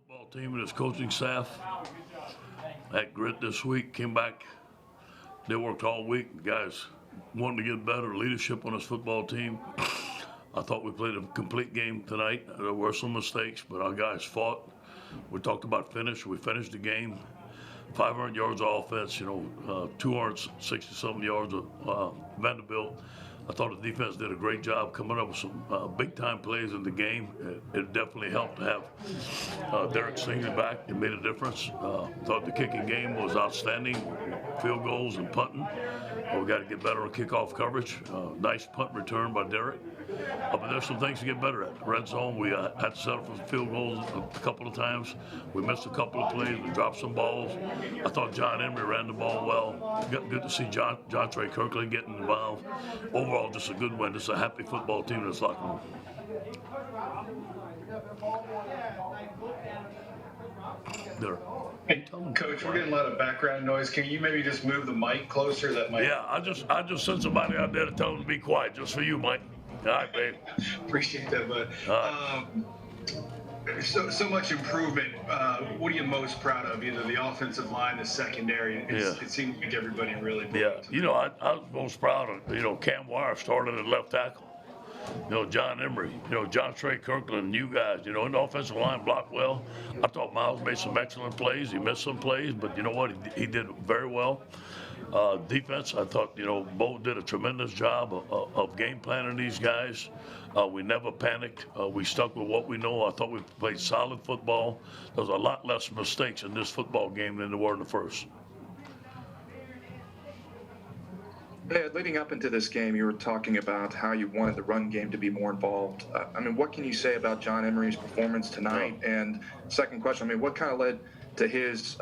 Football team and his coaching staff had grit this week, came back. They worked all week. Guys wanted to get better, leadership on this football team. I thought we played a complete game tonight. There were some mistakes, but our guys fought. We talked about finish. We finished the game. 500 yards of offense, 260-something yards of Vanderbilt. I thought the defense did a great job coming up with some big-time plays in the game. It definitely helped to have Derek Stingley back. It made a difference. Thought the kicking game was outstanding, field goals and punting. We got to get better on kickoff coverage. Nice punt return by Derek. But there's some things to get better at. Red zone, we had to settle for field goals a couple of times. We missed a couple of plays. We dropped some balls. I thought John Emery ran the ball well. Good to see Jontre Kirklin getting involved. Overall, just a good win. Just a happy football team in this locker room. There. Hey, Coach, we're getting a lot of background noise. Can you maybe just move the mic closer? That might. Yeah, I just sent somebody out there to tell them to be quiet, just for you, Mike. All right, babe. Appreciate that, bud. So much improvement. What are you most proud of? Either the offensive line, the secondary. It seemed like everybody really. Yeah, I was most proud of Cam Wire started at left tackle. John Emery, Jontre Kirklin, you guys, in the offensive line blocked well. I thought Myles made some excellent plays. He missed some plays, but you know what? He did very well. Defense, I thought, Bo did a tremendous job of game planning these guys. We never panicked. We stuck with what we know. I thought we played solid football. There was a lot less mistakes in this football game than there were in the first. Ed, leading up into this game, you were talking about how you wanted the run game to be more involved. What can you say about John Emery's performance tonight? And second question, what kind of led to his,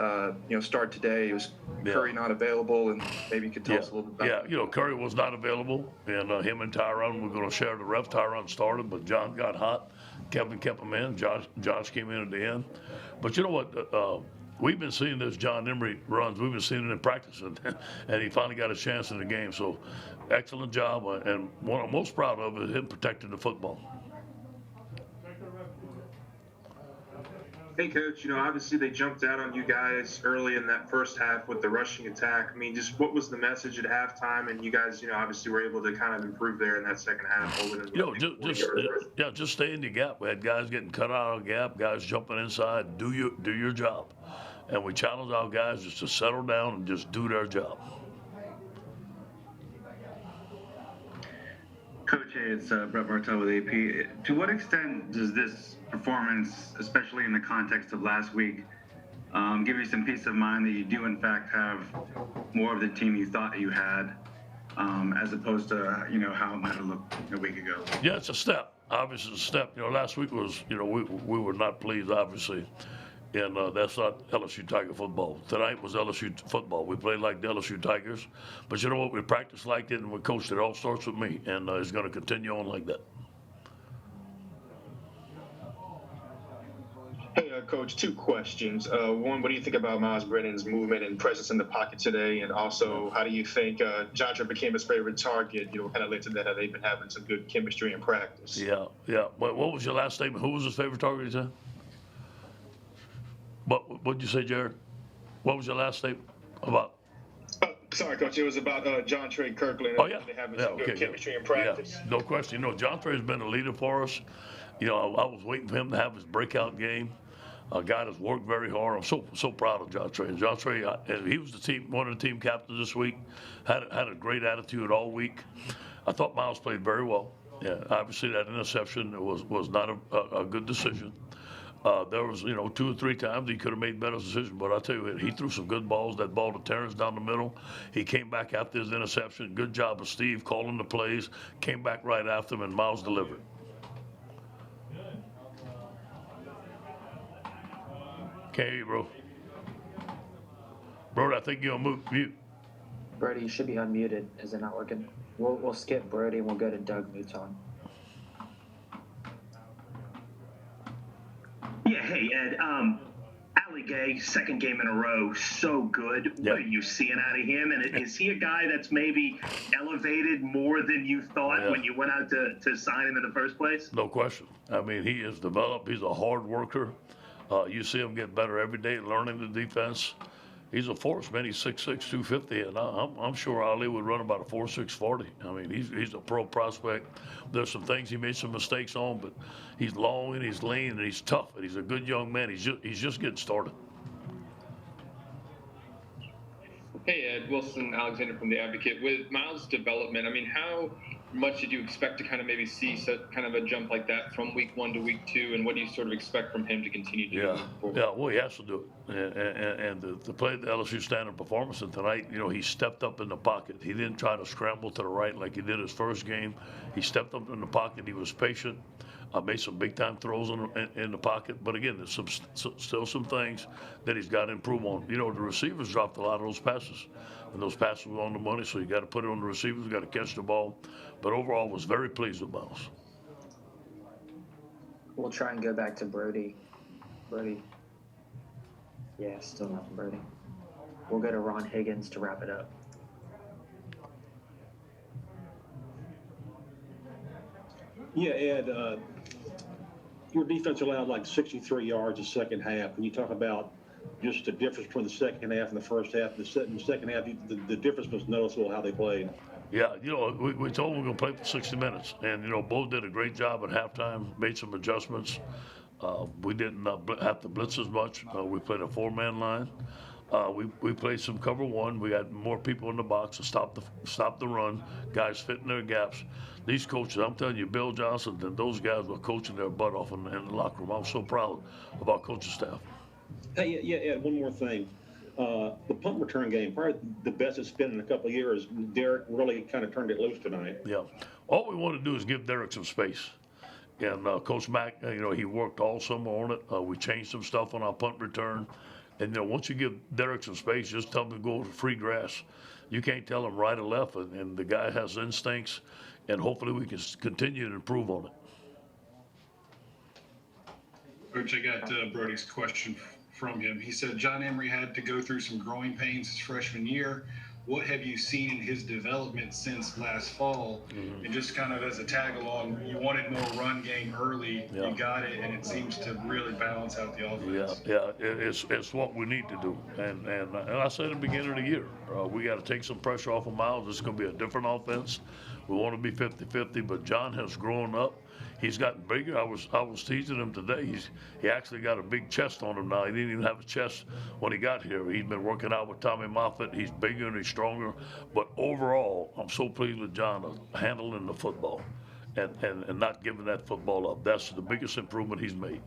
start today? Was Curry not available? And maybe you could tell us a little bit about that. Curry was not available, and him and Tyron were going to share the ref. Tyron started, but John got hot. Kevin kept him in. Josh came in at the end. But you know what? We've been seeing this John Emery runs. We've been seeing it in practice, and he finally got a chance in the game. So, excellent job. And what I'm most proud of is him protecting the football. Hey, Coach, obviously they jumped out on you guys early in that first half with the rushing attack. Just what was the message at halftime? And you guys, obviously were able to kind of improve there in that second half. Just stay in the gap. We had guys getting cut out of the gap, guys jumping inside. Do your job. And we challenge our guys just to settle down and just do their job. Coach, hey, it's Brett Bartel with AP. To what extent does this performance, especially in the context of last week, give you some peace of mind that you do in fact have more of the team you thought you had, as opposed to how it might have looked a week ago? Yeah, it's a step. Obviously, it's a step. Last week was we were not pleased, obviously. And that's not LSU Tiger football. Tonight was LSU football. We played like the LSU Tigers. But you know what? We practiced like it and we coached it. It all starts with me. And it's going to continue on like that. Hey, Coach, two questions. One, what do you think about Myles Brennan's movement and presence in the pocket today? And also, how do you think Jontre became his favorite target? What kind of led to that? Have they been having some good chemistry in practice? Yeah. What was your last statement? Who was his favorite target, you said? What did you say, Jared? What was your last statement about? Sorry, Coach. It was about Jontre Kirklin. Oh, yeah. They having some good chemistry in practice. Yeah, no question. Jontre has been a leader for us. I was waiting for him to have his breakout game. A guy that's worked very hard. I'm so proud of Jontre. Jontre, he was one of the team captains this week. Had a great attitude all week. I thought Myles played very well. Yeah, obviously that interception was not a good decision. There was, 2 or 3 times he could have made better decisions, but I tell you, he threw some good balls. That ball to Terrence down the middle. He came back after his interception. Good job of Steve calling the plays. Came back right after him, and Myles delivered. Can't hear you, bro. Bro, I think you're on mute. Brody, you should be unmuted. Is it not working? We'll skip Brody and we'll go to Doug Mouton. Yeah, hey, Ed. Ali Gay, second game in a row, so good. Yep. What are you seeing out of him? And is he a guy that's maybe elevated more than you thought when you went out to sign him in the first place? No question. He is developed. He's a hard worker. You see him get better every day, learning the defense. He's a force, man. He's 6'6", 250, and I'm sure Ali would run about a 4.6 40. I mean, he's a pro prospect. There's some things he made some mistakes on, but he's long and he's lean and he's tough and he's a good young man. He's just getting started. Hey, Ed, Wilson Alexander from The Advocate. With Myles' development, I mean, how much did you expect to kind of maybe see kind of a jump like that from week 1 to week 2, and what do you sort of expect from him to continue to do? Yeah, well, he has to do it. And to play the LSU standard performance, and tonight, he stepped up in the pocket. He didn't try to scramble to the right like he did his first game. He stepped up in the pocket. He was patient. Made some big-time throws in the pocket. But again, there's still some things that he's got to improve on. The receivers dropped a lot of those passes. And those passes were on the money, so you got to put it on the receivers, got to catch the ball. But overall, was very pleased with Myles. We'll try and go back to Brody. Yeah, still nothing, Brody. We'll go to Ron Higgins to wrap it up. Yeah, Ed, your defense allowed like 63 yards the second half. When you talk about just the difference between the second half and the first half, in the second half, the difference was noticeable how they played. Yeah, we told them we were going to play for 60 minutes. And, both did a great job at halftime, made some adjustments. We didn't have to blitz as much. We played a 4-man line. We played some cover 1. We had more people in the box to stop the run, guys fitting their gaps. These coaches, I'm telling you, Bill Johnson and those guys were coaching their butt off in the locker room. I'm so proud of our coaching staff. Hey, yeah, Ed, one more thing. The punt return game, probably the best it's been in a couple of years. Derek really kind of turned it loose tonight. Yeah. All we want to do is give Derek some space. And Coach Mack, he worked all summer on it. We changed some stuff on our punt return. And, once you give Derek some space, just tell him to go to free grass. You can't tell him right or left, and the guy has instincts, and hopefully we can continue to improve on it. Coach, I got Brody's question from him. He said John Emery had to go through some growing pains his freshman year. What have you seen in his development since last fall? Mm-hmm. And just kind of as a tag along, you wanted more run game early. Yeah. You got it, and it seems to really balance out the offense. Yeah, it's what we need to do. And I said at the beginning of the year, we got to take some pressure off of Myles. It's going to be a different offense. We want to be 50-50, but John has grown up. He's gotten bigger. I was teasing him today. He actually got a big chest on him now. He didn't even have a chest when he got here. He's been working out with Tommy Moffitt. He's bigger and he's stronger. But overall, I'm so pleased with John handling the football and not giving that football up. That's the biggest improvement he's made.